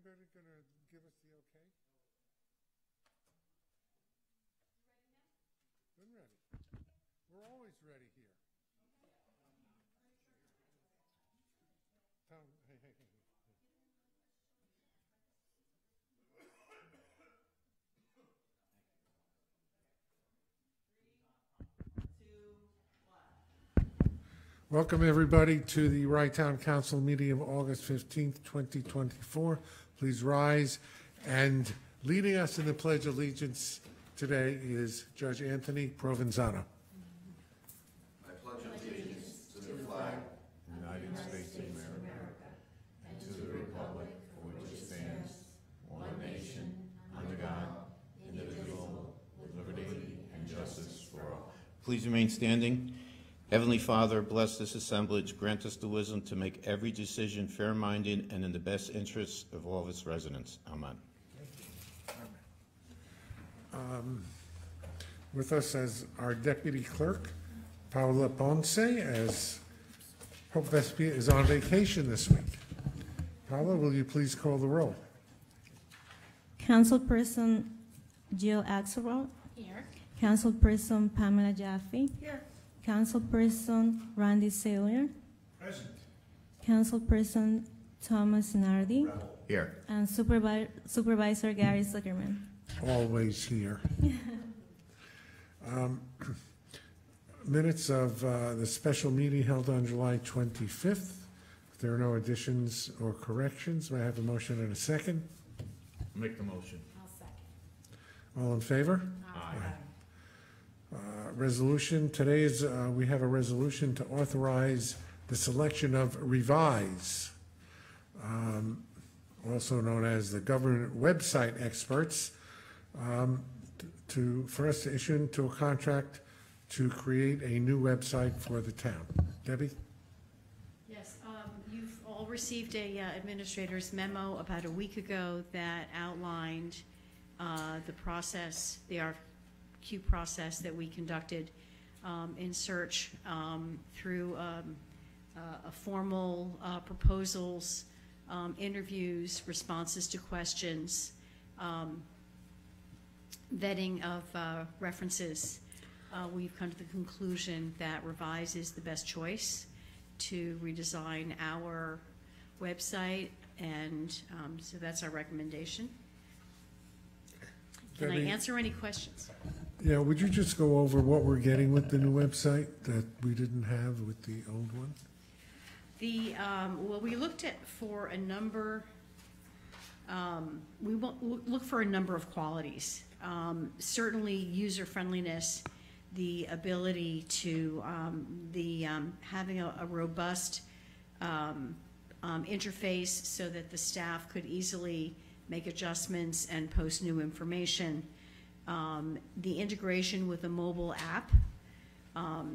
anybody going to give us the okay? Been ready. We're always ready here. Tom, hey. Welcome, everybody, to the Wright Town Council meeting of August 15th, 2024. Please rise. And leading us in the Pledge of Allegiance today is Judge Anthony Provenzano. I pledge allegiance to the flag of the United States of America and to the republic for which it stands, one nation, under God, indivisible, with liberty and justice for all. Please remain standing. Heavenly Father, bless this assemblage. Grant us the wisdom to make every decision fair-minded and in the best interests of all of its residents. Amen. With us as our Deputy Clerk, Paula Ponce, as Hope Vespia is on vacation this week. Paula, will you please call the roll? Councilperson Jill Axelrod. Here. Councilperson Pamela Jaffe. Here. Councilperson Randy Saylor. Present. Councilperson Thomas Nardi. Here. And Supervisor Gary Zuckerman. Always here. Minutes of the special meeting held on July 25th. If there are no additions or corrections, may I have a motion and a second? Make the motion. I'll second. All in favor? Aye. Resolution, today is, we have a resolution to authorize the selection of Revise, also known as the government website experts, for us to issue into a contract to create a new website for the town. Debbie? Yes, you've all received a administrator's memo about a week ago that outlined the process, the RFQ process that we conducted in search through a formal proposals, interviews, responses to questions, vetting of references. We've come to the conclusion that Revise is the best choice to redesign our website, and so that's our recommendation. Can I Debbie, answer any questions? Yeah, would you just go over what we're getting with the new website that we didn't have with the old one? Well, we looked at for a number, we look for a number of qualities. Certainly user friendliness, the ability to, having a robust interface so that the staff could easily make adjustments and post new information. The integration with a mobile app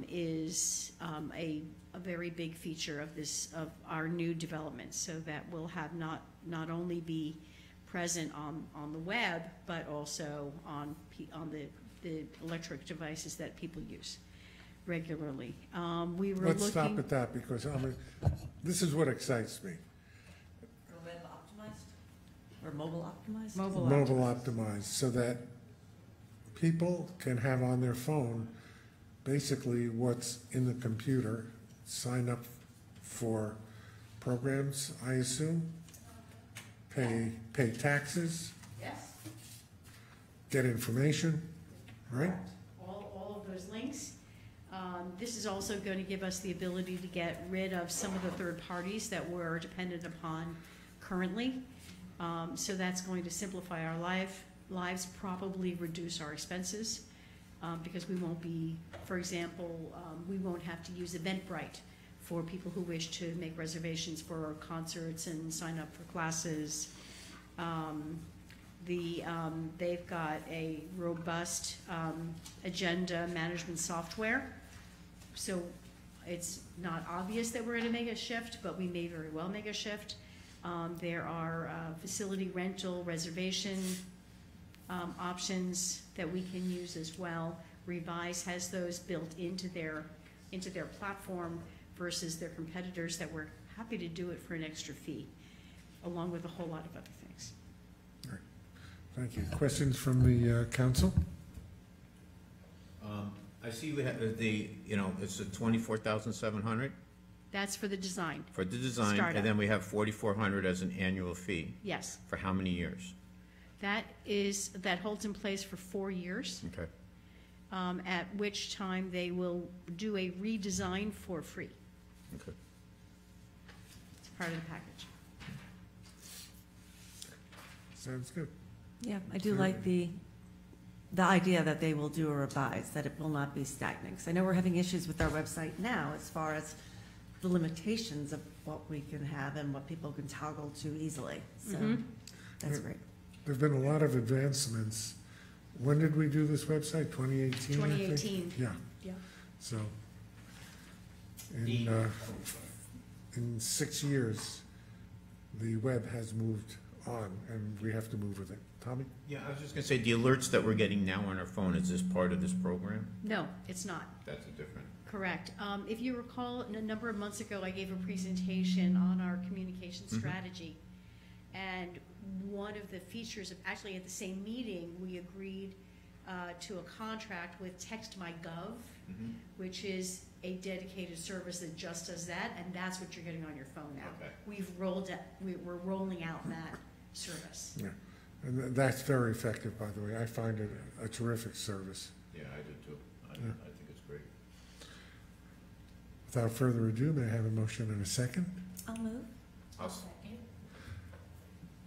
is a very big feature of our new development, so that will have not only be present on the web, but also on the electric devices that people use regularly. Let's stop at that, because this is what excites me. Web optimized or mobile optimized? Mobile optimized, so that people can have on their phone basically what's in the computer, sign up for programs, I assume, pay taxes, Yes. get information, right? All of those links. This is also going to give us the ability to get rid of some of the third parties that we're dependent upon currently. So that's going to simplify our lives, probably reduce our expenses, because we won't be, for example, we won't have to use Eventbrite for people who wish to make reservations for concerts and sign up for classes. They've got a robust agenda management software. So it's not obvious that we're going to make a shift, but we may very well make a shift. There are facility rental reservation options that we can use as well. Revise has those built into their platform versus their competitors that were happy to do it for an extra fee. along with a whole lot of other things. Thank you. Questions from the council? I see we have it's a 24,700 That's for the design, for the design, Startup. and then we have 4,400 as an annual fee. yes. For how many years? That holds in place for 4 years, Okay. at which time they will do a redesign for free. Okay. It's part of the package. Sounds good. Yeah, I do like the idea that they will do a revise, that it will not be stagnant. 'Cause I know we're having issues with our website now as far as the limitations of what we can have and what people can toggle to easily. So Mhm. that's great. There've been a lot of advancements. When did we do this website? 2018, I think? 2018. Yeah, Yeah. so in 6 years, the web has moved on, and we have to move with it. Tommy? Yeah, I was just gonna say, the alerts that we're getting now on our phone, is this part of this program? No, it's not. That's a different. Correct. If you recall, a number of months ago, I gave a presentation on our communication Mhm. strategy. And one of the features of, actually at the same meeting, we agreed to a contract with TextMyGov, which is a dedicated service that just does that, and that's what you're getting on your phone now. Okay. We're rolling out that service. Yeah, and that's very effective, by the way. I find it a terrific service. Yeah, I do too. I Yeah. think it's great. Without further ado, may I have a motion and a second? I'll move.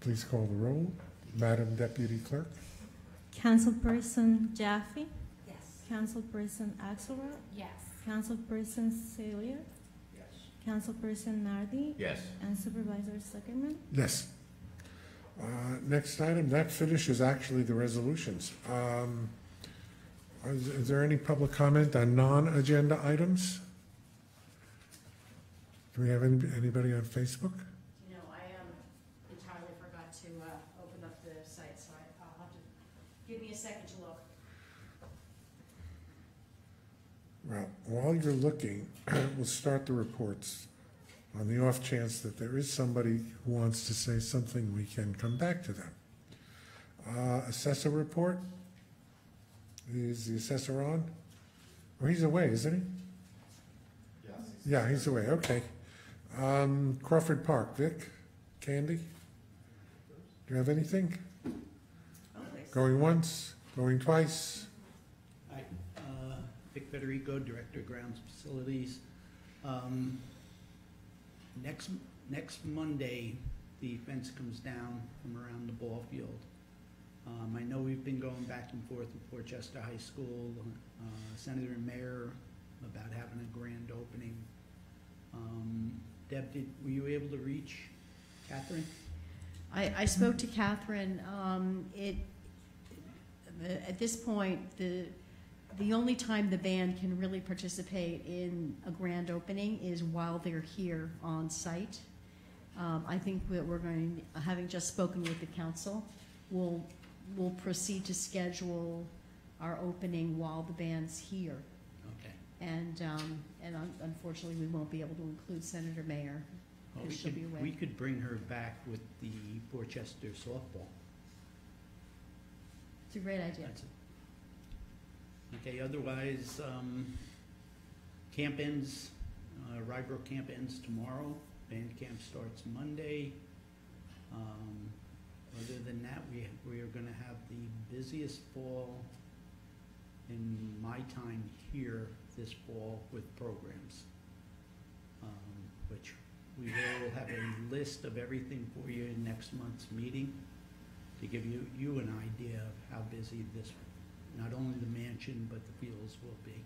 Please call the roll. Madam Deputy Clerk? Councilperson Jaffe, Yes. Councilperson Axelrod, Yes. Councilperson Celia, Councilperson Nardi, Yes. and Supervisor Zuckerman. Yes. Next item, that finishes actually the resolutions. Is there any public comment on non-agenda items? Do we have anybody on Facebook? You know, I entirely forgot to open up the site, so I'll have to, give me a second to look. Well, while you're looking, we'll start the reports. On the off chance that there is somebody who wants to say something, we can come back to them. Assessor report? Is the assessor on? Oh, he's away, isn't he? Yes. Yeah, he's away, okay. Crawford Park, Vic, Candy? Do you have anything? Oh, there's- Going once, going twice? Hi, Vic Federico, Director of Grounds Facilities. Next Monday, the fence comes down from around the ball field. I know we've been going back and forth with Portchester High School, Senator and Mayor about having a grand opening. Deb, were you able to reach Catherine? I spoke to Catherine. At this point, the only time the band can really participate in a grand opening is while they're here on site. I think that we're going, having just spoken with the council, we'll proceed to schedule our opening while the band's here. Okay. And unfortunately, we won't be able to include Senator Mayer, Well, because she'll be away. we could bring her back with the Portchester softball. It's a great idea. That's it. Okay, otherwise, camp ends, Rybrook camp ends tomorrow, band camp starts Monday. Other than that, we are gonna have the busiest fall in my time here this fall with programs. Which we will have a list of everything for you in next month's meeting to give you an idea of how busy this, not only the mansion, but the fields will be.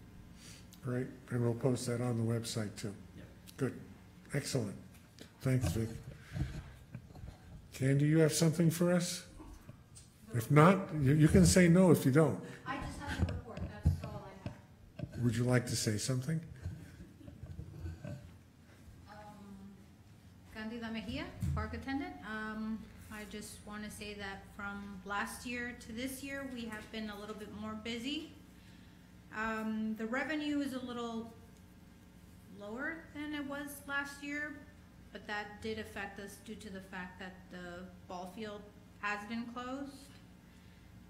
Great, and we'll post that on the website too. Yep. Good, excellent. Thanks, Vic. Candy, you have something for us? If not, you can say no if you don't. I just have a report, that's all I have. Would you like to say something? Candida Mejia, park attendant. I just want to say that from last year to this year, we have been a little bit more busy. The revenue is a little lower than it was last year, but that did affect us due to the fact that the ball field has been closed,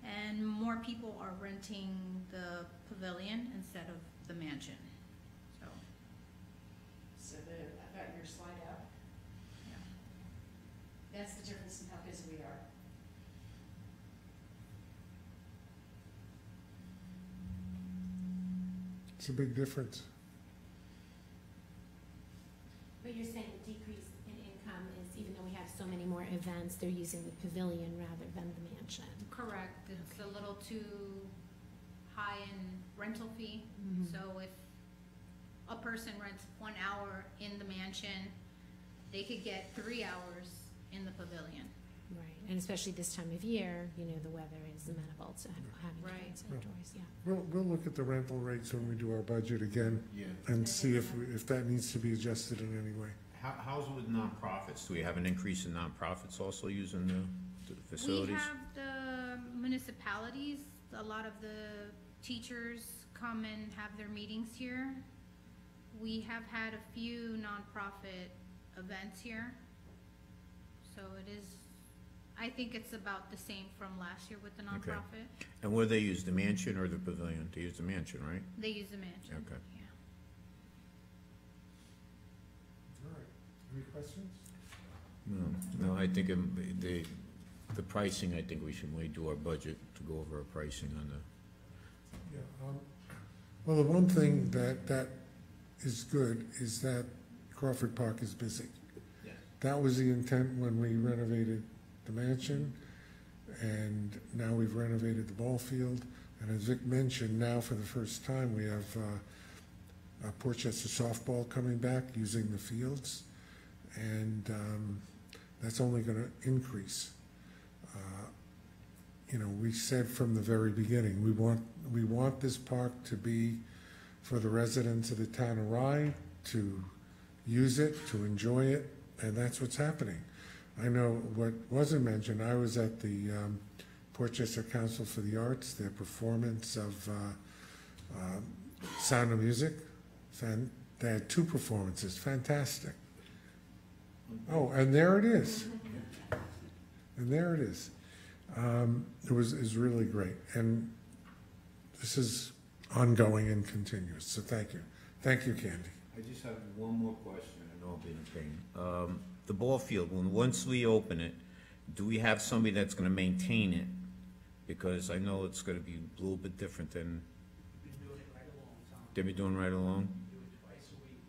and more people are renting the pavilion instead of the mansion, so. So I've got your slide up. Yeah. That's the difference in how busy we are. It's a big difference. But you're saying the decrease in income is, even though we have so many more events, they're using the pavilion rather than the mansion? Correct, it's a little too high in rental fee, so if a person rents 1 hour in the mansion, they could get 3 hours in the pavilion. Right, and especially this time of year, you know, the weather is amenable to having Right. kids outdoors, yeah. We'll look at the rental rates when we do our budget again Yeah. and see if that needs to be adjusted in any way. How's it with nonprofits? Do we have an increase in nonprofits also using the facilities? We have the municipalities, a lot of the teachers come and have their meetings here. We have had a few nonprofit events here. So it is, I think it's about the same from last year with the Okay. nonprofit. And where they use, the mansion or the pavilion? They use the mansion, right? They use the mansion. Okay. Yeah. All right, any questions? No, I think the pricing, I think we should wait do our budget to go over our pricing on the, Yeah, well, the one thing that is good is that Crawford Park is busy. Yeah. That was the intent when we renovated the mansion, and now we've renovated the ball field. And as Vic mentioned, now for the first time, we have Portchester softball coming back using the fields, and that's only going to increase. You know, we said from the very beginning, we want this park to be for the residents of the town of Rye to use it, to enjoy it, and that's what's happening. I know what wasn't mentioned, I was at the Portchester Council for the Arts, their performance of Sound of Music. They had 2 performances, fantastic. Oh, and there it is. And there it is. It was really great, and this is ongoing and continuous, so thank you. Thank you, Candy. I just have one more question, I know I'll be in pain. The ball field, once we open it, do we have somebody that's gonna maintain it? Because I know it's gonna be a little bit different than, We've been doing it right along, Tom. they've been doing right along? We do it twice a week.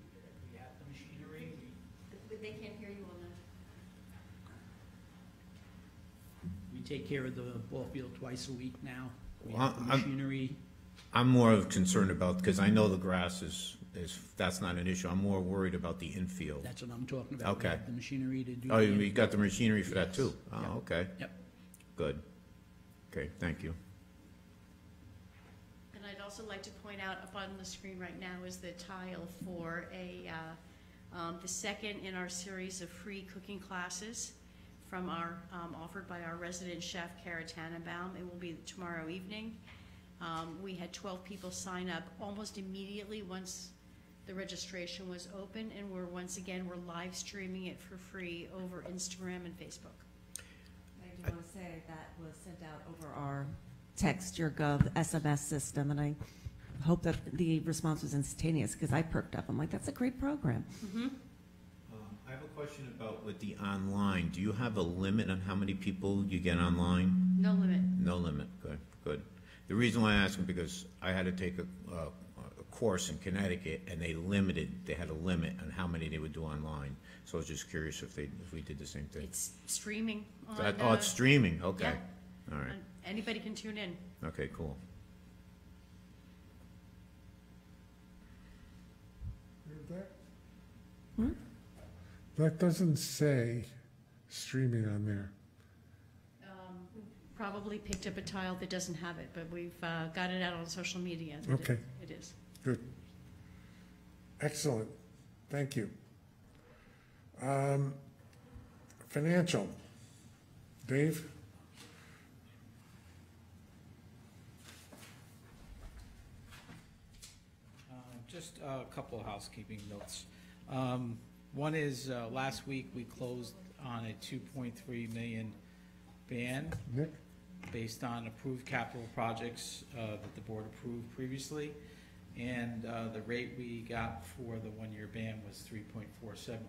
We have the machinery, They can't hear you on that. we take care of the ball field twice a week now. We Well, have the I'm- machinery. I'm more concerned about, because I know the grass is, that's not an issue, I'm more worried about the infield. That's what I'm talking about. We Okay. have the machinery to do. Oh, the you got the infield. machinery for that Yes. too? Oh, Yep. okay. Yep. Good. Okay, thank you. And I'd also like to point out up on the screen right now is the tile for the second in our series of free cooking classes from our, offered by our resident chef, Kara Tannenbaum. It will be tomorrow evening. We had 12 people sign up almost immediately once the registration was open, and we're live streaming it for free over Instagram and Facebook. I do want to say that was sent out over our Text Your Gov SMS system, and I hope that the response was instantaneous, because I perked up. I'm like, that's a great program. I have a question about with the online. Do you have a limit on how many people you get online? No limit. No limit. Good, good. The reason why I ask is because I had to take a course in Connecticut, and they had a limit on how many they would do online. So I was just curious if we did the same thing. It's streaming on. Oh, it's streaming. Okay. Yeah. All right. Anybody can tune in. Okay, cool. That doesn't say streaming on there. Probably picked up a tile that doesn't have it, but we've got it out on social media. that Okay. It is. Good. Excellent. Thank you. Financial. Dave? Just a couple of housekeeping notes. One is, last week, we closed on a 2.3 million ban Nick? based on approved capital projects that the board approved previously. And the rate we got for the one-year ban was 3.47%,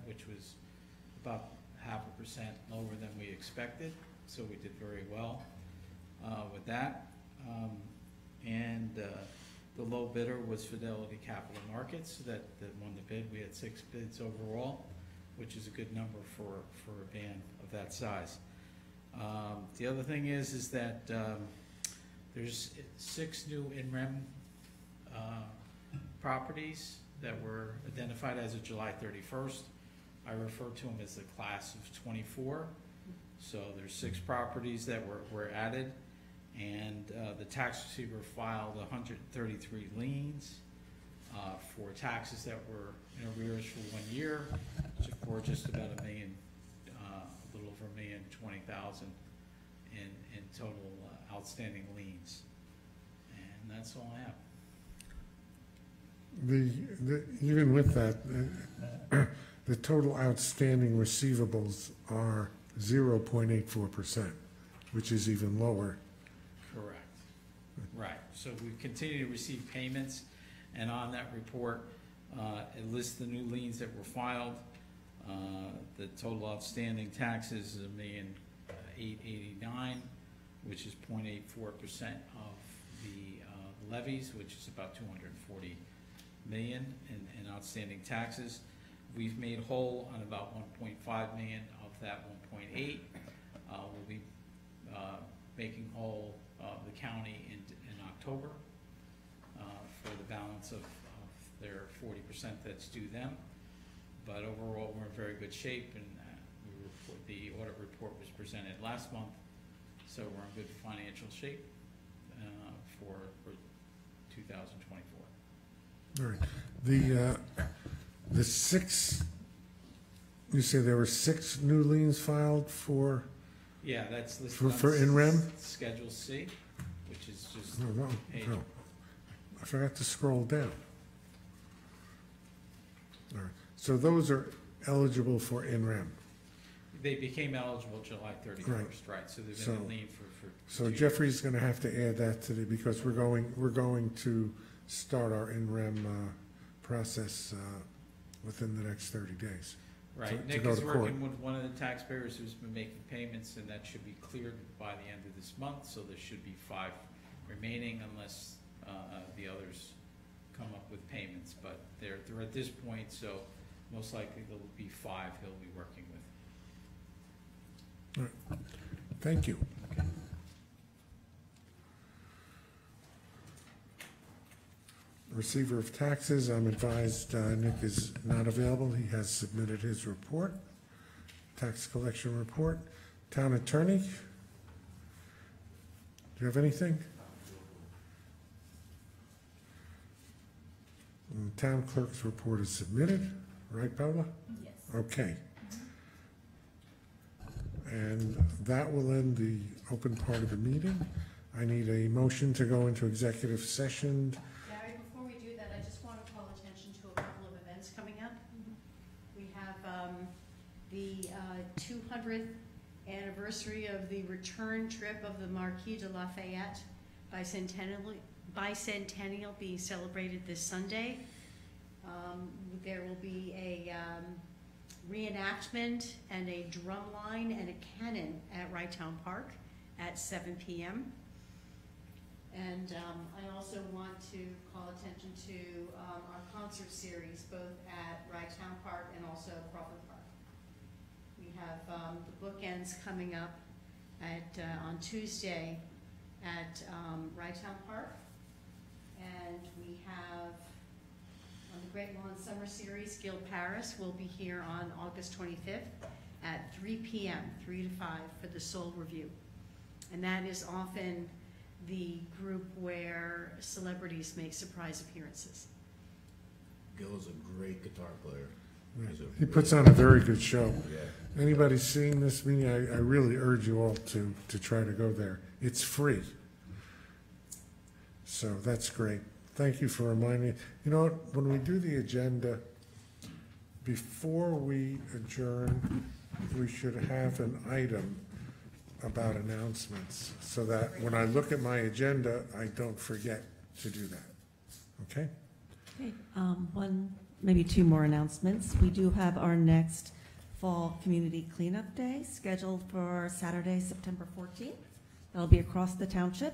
which was about 0.5% lower than we expected. So we did very well with that. And the low bidder was Fidelity Capital Markets that won the bid. We had 6 bids overall, which is a good number for a ban of that size. The other thing is that there's 6 new in-rem properties that were identified as of July 31st. I refer to them as the class of 24. So there's 6 properties that were added, and the tax receiver filed 133 liens for taxes that were in arrears for 1 year, for just about a little over $1,020,000 in total outstanding liens. And that's all I have. Even with that, the total outstanding receivables are 0.84%, which is even lower. Correct. Right. So we continue to receive payments, and on that report, it lists the new liens that were filed. The total outstanding taxes is $1,889,000, which is 0.84% of the levies, which is about $240 million in outstanding taxes. We've made whole on about $1.5 million of that 1.8. We'll be making whole the county in October for the balance of their 40% that's due them. But overall, we're in very good shape, and the audit report was presented last month, so we're in good financial shape for 2024. All right. The 6, you say there were 6 new liens filed for? Yeah, that's listed for on in-rem? Schedule C, which is just No. page. I forgot to scroll down. All right. So those are eligible for in-rem. They became eligible July 31st, right? So they've been in lien for So 2 years. Jeffrey's going to have to add that to because we're going to start our in-rem process within the next 30 days. Right, to Nick go is to working court. with one of the taxpayers who's been making payments, and that should be cleared by the end of this month, so there should be 5 remaining unless the others come up with payments, but they're at this point, so most likely there'll be 5 he'll be working with. All right. Thank you. Receiver of taxes, I'm advised Nick is not available. He has submitted his report, tax collection report. Town attorney, do you have anything? And town clerk's report is submitted, right, Paula? Yes. Okay. And that will end the open part of the meeting. I need a motion to go into executive session. Gary, before we do that, I just want to call attention to a couple of events coming up. We have the 200th anniversary of the return trip of the Marquis de Lafayette bicentennial being celebrated this Sunday. There will be a reenactment and a drum line and a cannon at Wrighttown Park at 7 p.m. And I also want to call attention to our concert series, both at Wrighttown Park and also Crawford Park. We have the bookends coming up on Tuesday at Wrighttown Park, and we have on the Great Lawn Summer Series, Gil Paris will be here on August 25th at 3 p.m., 3 to 5 for the Soul Review. And that is often the group where celebrities make surprise appearances. Gil is a great guitar player. He puts on a very good show. Yeah. Anybody seeing this meeting, I really urge you all to try to go there. It's free. So that's great. Thank you for reminding me. You know what, when we do the agenda, before we adjourn, we should have an item about announcements, so that when I look at my agenda, I don't forget to do that. Okay? Okay, one, maybe two more announcements. We do have our next Fall Community Cleanup Day scheduled for Saturday, September 14th. That'll be across the township.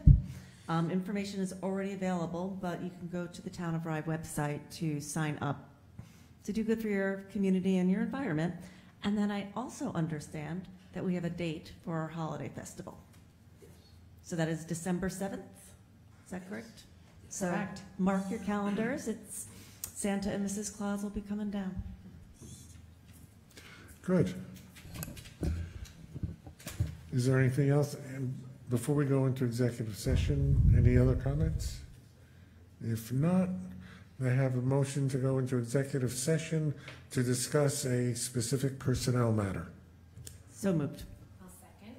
Information is already available, but you can go to the Town of Rye website to sign up to do good for your community and your environment. And then I also understand that we have a date for our holiday festival. So that is December 7th, is that correct? Correct. So mark your calendars, it's Santa and Mrs. Claus will be coming down. Good. Is there anything else? And before we go into executive session, any other comments? If not, I have a motion to go into executive session to discuss a specific personnel matter. So moved. I'll second.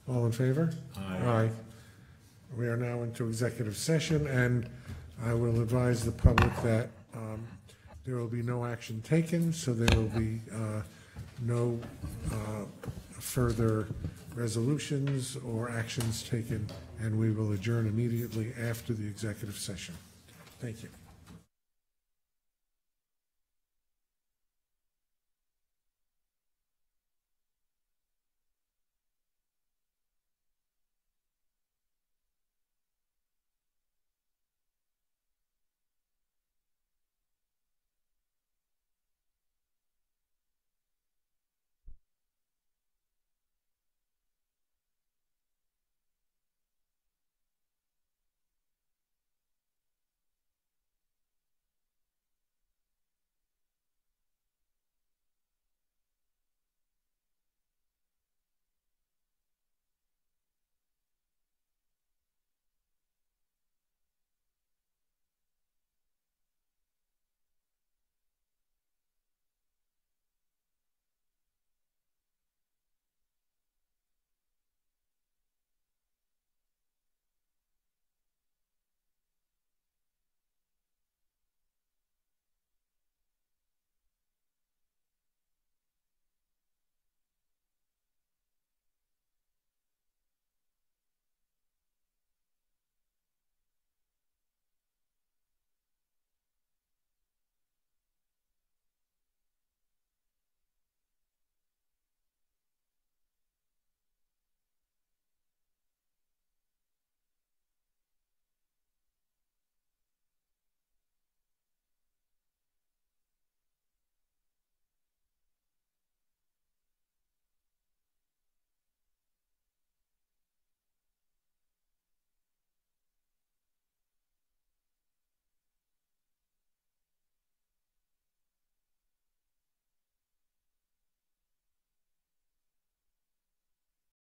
All in favor? Aye. We are now into executive session, and I will advise the public that there will be no action taken, so there will be no further resolutions or actions taken, and we will adjourn immediately after the executive session. Thank you.